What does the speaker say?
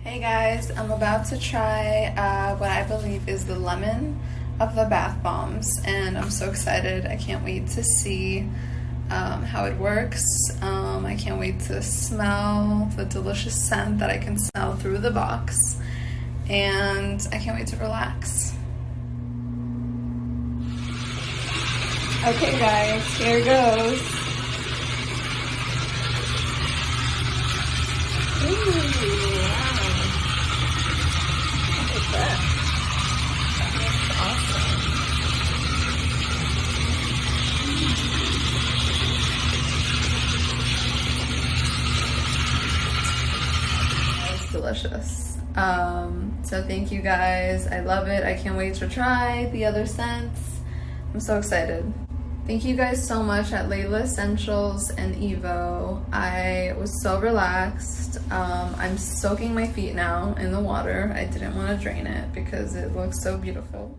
Hey guys, I'm about to try what I believe is the lemon of the bath bombs, and I'm so excited. I can't wait to see how it works. I can't wait to smell the delicious scent that I can smell through the box, and I can't wait to relax. Okay guys, here goes. Ooh, wow. Look at that. That looks awesome. That was delicious. So thank you guys. I love it. I can't wait to try the other scents. I'm so excited. Thank you guys so much at Layla Essentials and Evo. I was so relaxed. I'm soaking my feet now in the water. I didn't want to drain it because it looks so beautiful.